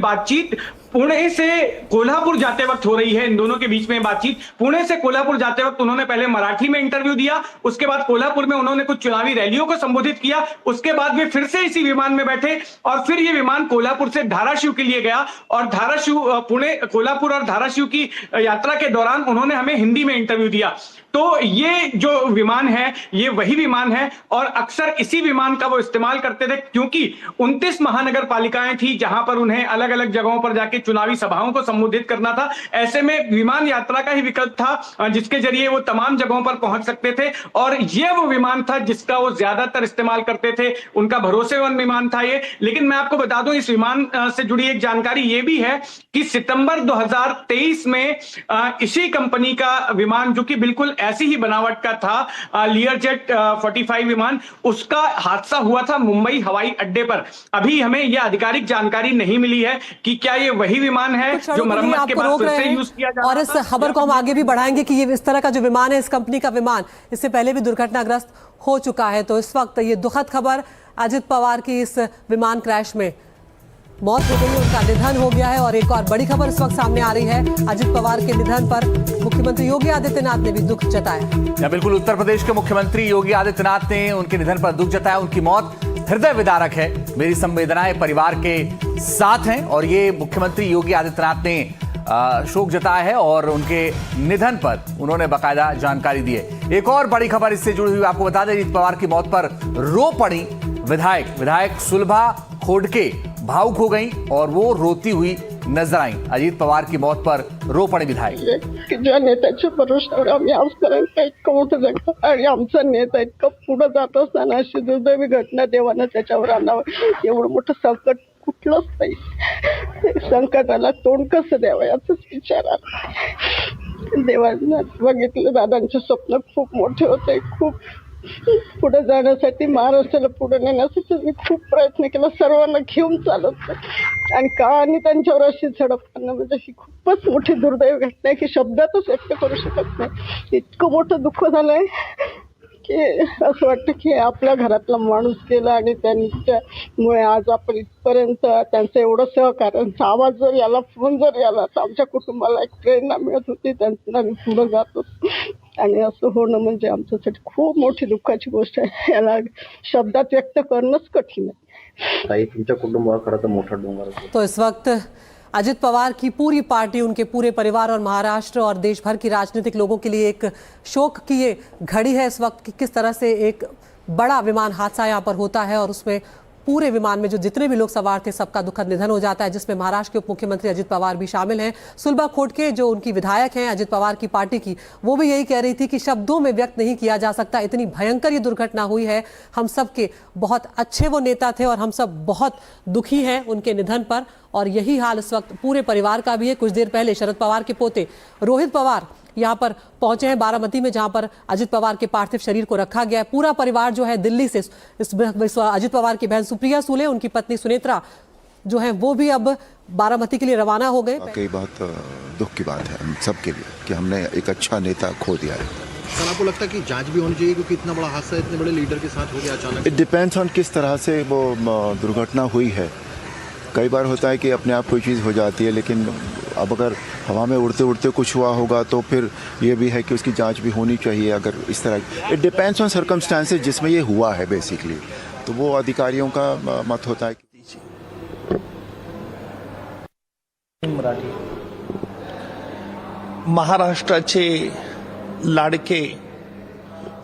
बातचीत पुणे से कोल्हापुर जाते वक्त हो रही है। इन दोनों के बीच में बातचीत पुणे से कोल्हापुर जाते वक्त उन्होंने पहले मराठी में इंटरव्यू दिया, उसके बाद कोल्हापुर में उन्होंने कुछ चुनावी रैलियों को संबोधित किया, उसके बाद वे फिर से इसी विमान में बैठे और फिर ये विमान कोल्हापुर से धाराशिव के लिए गया और धाराशिव पुणे कोल्हापुर और धाराशिव की यात्रा के दौरान उन्होंने हमें हिंदी में इंटरव्यू दिया। तो ये जो विमान है ये वही विमान है और अक्सर इसी विमान का वो इस्तेमाल करते थे क्योंकि 29 महानगर पालिकाएं थी जहां पर उन्हें अलग अलग जगहों पर जाके चुनावी सभाओं को संबोधित करना था। ऐसे में विमान यात्रा का ही विकल्प था जिसके जरिए वो तमाम जगहों पर पहुंच सकते थे और ये वो विमान था जिसका वो ज्यादातर इस्तेमाल करते थे। उनका भरोसेमंद विमान था ये। लेकिन मैं आपको बता दूं इस विमान से जुड़ी एक जानकारी ये भी है कि सितंबर 2023 में इसी कंपनी का विमान जो कि बिल्कुल ऐसी ही बनावट का था लियरजेट 45 विमान, उसका हादसा हुआ था मुंबई हवाई अड्डे पर। अभी हमें यह आधिकारिक जानकारी नहीं मिली है कि क्या ये वही विमान है जो मरम्मत के बाद फिर से यूज किया जा रहा और इस खबर को हम आगे भी बढ़ाएंगे कि ये इस तरह का जो विमान है, इस कंपनी का विमान इससे पहले भी दुर्घटनाग्रस्त हो चुका है। तो इस वक्त ये दुखद खबर अजित पवार की इस विमान क्रैश में मौत हो गई, उनका निधन हो गया है। और एक और बड़ी खबर इस वक्त सामने आ रही है, अजित पवार के निधन पर मुख्यमंत्री योगी आदित्यनाथ ने भी दुख जताया। बिल्कुल, उत्तर प्रदेश के मुख्यमंत्री योगी आदित्यनाथ ने उनके निधन पर दुख जताया। उनकी मौत हृदय विदारक है, मेरी संवेदनाएं परिवार के साथ हैं। और ये मुख्यमंत्री योगी आदित्यनाथ ने शोक जताया है और उनके निधन पर उन्होंने बाकायदा जानकारी दी है। एक और बड़ी खबर इससे जुड़ी हुई आपको बता दें, अजित पवार की मौत पर रो पड़ी विधायक सुलभा खोडके भावुक हो गई और वो रोती हुई नजर आई। अजित पवार की मौत पर रो पडे विधायक। ज्या नेत्याच्या भरोश्यावर आम्ही आजपर्यंत इतकं मोठं जगलो आणि आमचा नेता इतकं पुढे जात असताना अशी दुर्दैवी घटना देवानं त्याच्यावर आणावं, एवढं मोठं संकट कुठलंच नाही। संकटाला तोंड कसं द्यावं याचाच विचार आला। देवानं बघितलं, दादांचे स्वप्न खूप मोठे होते, खूप पुढे जाण्यासाठी महाराष्ट्राला पुढे नेण्यासाठी मी खूप प्रयत्न केला, सर्वांना घेऊन चालत आणि का आणि त्यांच्यावर अशी झडप करणं म्हणजे ही खूपच मोठी दुर्दैवी घटना आहे की शब्दातच व्यक्त करू शकत नाही। इतकं मोठं दुःख झालंय की असं वाटतं की आपल्या घरातला माणूस गेला आणि त्यांच्यामुळे आज आपण इथपर्यंत त्यांचं एवढं सहकार्यांचा आवाज जर याला, फोन जर याला तर आमच्या कुटुंबाला एक प्रेरणा मिळत होती, त्यांना आम्ही पुढे जातो आणि असं होणं म्हणजे आमच्यासाठी खूप मोठी दुःखाची गोष्ट आहे। याला शब्दात व्यक्त करणंच कठीण आहे। ताई, तुमच्या कुटुंबावर खरं तर मोठा डोंगर आहे। तो इस वक्त अजित पवार की पूरी पार्टी, उनके पूरे परिवार और महाराष्ट्र और देश भर की राजनीतिक लोगों के लिए एक शोक की ये घड़ी है इस वक्त कि किस तरह से एक बड़ा विमान हादसा यहाँ पर होता है और उसमें पूरे विमान में जो जितने भी लोग सवार थे सबका दुखद निधन हो जाता है, जिसमें महाराष्ट्र के उप मुख्यमंत्री अजित पवार भी शामिल हैं। सुलभा खोडके जो उनकी विधायक हैं अजित पवार की पार्टी की, वो भी यही कह रही थी कि शब्दों में व्यक्त नहीं किया जा सकता, इतनी भयंकर ये दुर्घटना हुई है। हम सब के बहुत अच्छे वो नेता थे और हम सब बहुत दुखी हैं उनके निधन पर और यही हाल इस वक्त पूरे परिवार का भी है। कुछ देर पहले शरद पवार के पोते रोहित पवार यहाँ पर पहुंचे हैं बारामती में, जहां पर अजित पवार के पार्थिव शरीर को रखा गया है। पूरा परिवार जो है दिल्ली से इस अजित पवार की बहन सुप्रिया सुले, उनकी पत्नी सुनेत्रा जो है वो भी अब बारामती के लिए रवाना हो गए। वाकई बहुत दुख की बात है हम सबके लिए कि हमने एक अच्छा नेता खो दिया है। सर, आपको लगता है कि जांच भी होनी चाहिए क्योंकि इतना बड़ा हादसा इतने बड़े लीडर के साथ हो गया अचानक? इट डिपेंड्स ऑन किस तरह से वो दुर्घटना हुई है। कई बार होता है कि अपने आप कोई चीज़ हो जाती है, लेकिन अब अगर हवा में उड़ते उड़ते कुछ हुआ होगा तो फिर ये भी है कि उसकी जांच भी होनी चाहिए। अगर इस तरह इट डिपेंड्स ऑन सर्कमस्टांसेस जिसमें ये हुआ है बेसिकली, तो वो अधिकारियों का मत होता है। मराठी महाराष्ट्राचे लाडके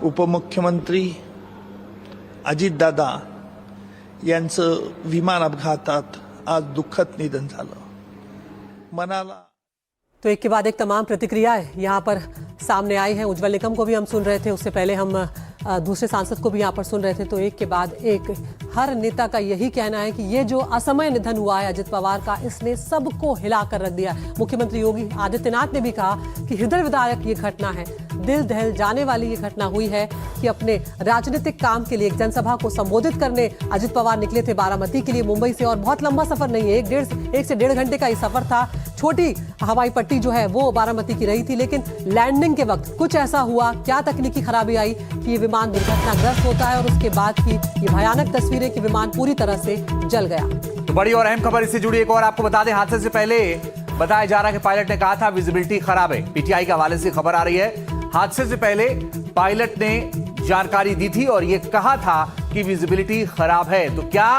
उपमुख्यमंत्री अजितदादा यांचं विमान अपघातात आज दुःखद निधन झालं। मनाला तो एक के बाद एक तमाम प्रतिक्रियाएं यहाँ पर सामने आई हैं। उज्जवल निकम को भी हम सुन रहे थे, उससे पहले हम दूसरे सांसद को भी यहाँ पर सुन रहे थे। तो एक के बाद एक हर नेता का यही कहना है कि ये जो असमय निधन हुआ है अजित पवार का, इसने सबको हिला कर रख दिया। मुख्यमंत्री योगी आदित्यनाथ ने भी कहा कि हृदय विदारक ये घटना है, दिल दहल जाने वाली ये घटना हुई है कि अपने राजनीतिक काम के लिए एक जनसभा को संबोधित करने अजित पवार निकले थे बारामती के लिए मुंबई से। और बहुत लंबा सफर नहीं है, एक से डेढ़ घंटे का ये सफर था। छोटी हवाई पट्टी जो है वो बारामती की रही थी, लेकिन लैंडिंग के वक्त कुछ ऐसा हुआ, क्या तकनीकी खराबी आई कि ये विमान दुर्घटनाग्रस्त होता है और उसके बाद की ये भयानक तस्वीरें कि विमान पूरी तरह से जल गया। तो बड़ी और अहम खबर इससे जुड़ी एक और आपको बता दें, हादसे से पहले बताया जा रहा है कि पायलट ने कहा था विजिबिलिटी खराब है। पीटीआई के हवाले से खबर आ रही है, हादसे से पहले पायलट ने जानकारी दी थी और यह कहा था कि विजिबिलिटी खराब है। तो क्या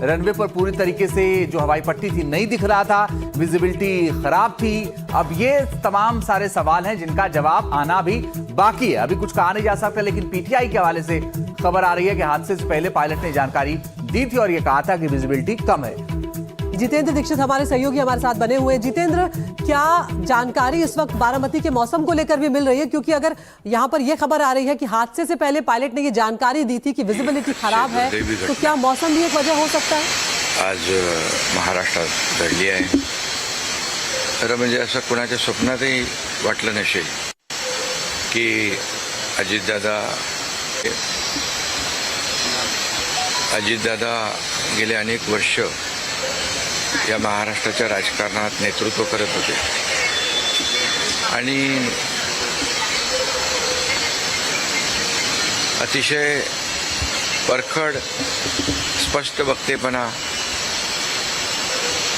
रनवे पर पूरी तरीके से जो हवाई पट्टी थी नहीं दिख रहा था, विजिबिलिटी खराब थी? अब ये तमाम सारे सवाल हैं जिनका जवाब आना भी बाकी है। अभी कुछ कहा नहीं जा सकता, लेकिन पीटीआई के हवाले से खबर आ रही है कि हादसे से पहले पायलट ने जानकारी दी थी और यह कहा था कि विजिबिलिटी कम है। जितेंद्र दीक्षित हमारे सहयोगी हमारे साथ बने हुए हैं। जितेंद्र, क्या जानकारी इस वक्त बारामती के मौसम को लेकर भी मिल रही है? क्योंकि अगर यहाँ पर यह खबर आ रही है कि हादसे से पहले पायलट ने ये जानकारी दी थी कि विजिबिलिटी खराब है, तो क्या मौसम भी एक वजह हो सकता है? आज महाराष्ट्रात घडली आहे. खरं म्हणजे असं कुणाच्या स्वप्नातही वाटलं नसेल की अजितदादा गेले अनेक वर्ष या महाराष्ट्राच्या राजकारणात नेतृत्व करत होते आणि अतिशय परखड स्पष्ट वक्तेपणा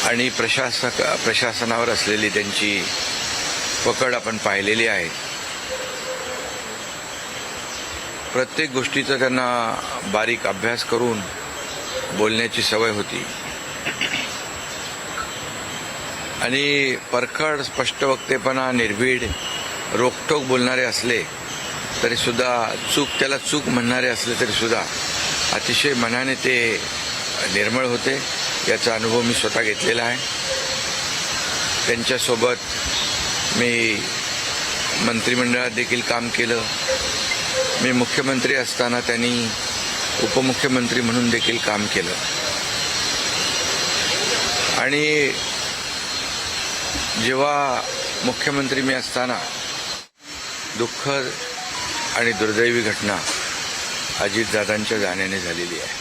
आणि प्रशासनावर असलेली त्यांची पकड आपण पाहिलेली आहे. प्रत्येक गोष्टीचा त्यांना बारीक अभ्यास करून बोलण्याची सवय होती आणि परखड स्पष्ट वक्तेपणा, निर्भीड, रोखठोक बोलणारे असले तरी सुद्धा त्याला चूक म्हणणारे असले तरी सुद्धा अतिशय मनाने ते निर्मळ होते. याचा अनुभव मी स्वतः घेतलेला आहे. त्यांच्यासोबत मी मंत्रिमंडळात देखील काम केलं. मी मुख्यमंत्री असताना त्यांनी उपमुख्यमंत्री म्हणून देखील काम केलं आणि जेव्हा मुख्यमंत्री मी असताना दुःखद आणि दुर्दैवी घटना अजितदादांच्या जाण्याने झालेली आहे.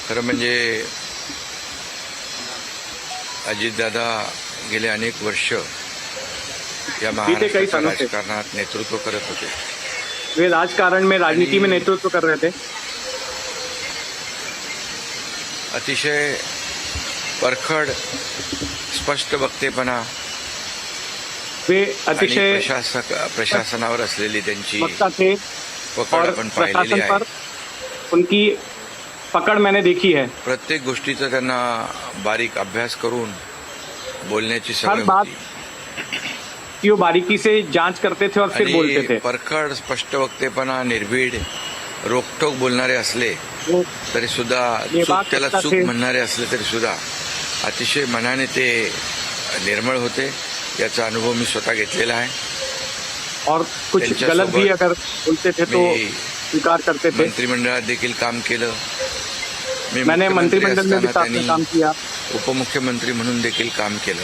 खरं म्हणजे अजितदादा गेले अनेक वर्ष या महाराष्ट्राच्या राजकारणात नेतृत्व करत होते. वे राजकारण में, राजनीति में नेतृत्व कर रहे थे. अतिशय परखड स्पष्ट वक्तेपणा वे अतिशय प्रशासनावर असलेली त्यांची वक्ता थे पकड और आपण पाहिलेली प्रशासन आहे. पर उनकी पकड़ मैंने देखी है. प्रत्येक गोष्टीचा त्यांना बारीक अभ्यास करून बोलण्याची हर सवय बात होती की वो बारीकी से जांच करते थे और फिर बोलते आणि थे. परखड स्पष्ट वक्तेपणा, निर्भीड, रोखठोक बोलणारे असले वो तरी सुद्धा त्याला चूक म्हणणारे असले तरी सुद्धा अतिशय मनाने ते निर्मळ होते. याचा अनुभव मी स्वतः घेतलेला आहे. और कुछ गलत भी अगर बोलते थे तो स्वीकार करते थे. मंत्रिमंडळात देखील काम केलं. मैंने मंत्रिमंडल में भी साथ में काम किया. उपमुख्यमंत्री म्हणून देखील काम केलं.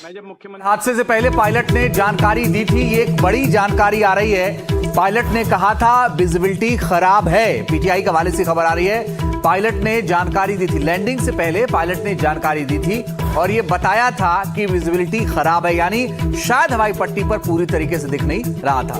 मैं जब मुख्यमंत्री हादसे से पहले पायलट ने जानकारी दी थी, ये एक बड़ी जानकारी आ रही है। पायलट ने कहा था विजिबिलिटी खराब है। पीटीआई के हवाले से खबर आ रही है, पायलट ने जानकारी दी थी, लैंडिंग से पहले पायलट ने जानकारी दी थी और ये बताया था कि विजिबिलिटी खराब है, यानी शायद हवाई पट्टी पर पूरी तरीके से दिख नहीं रहा था।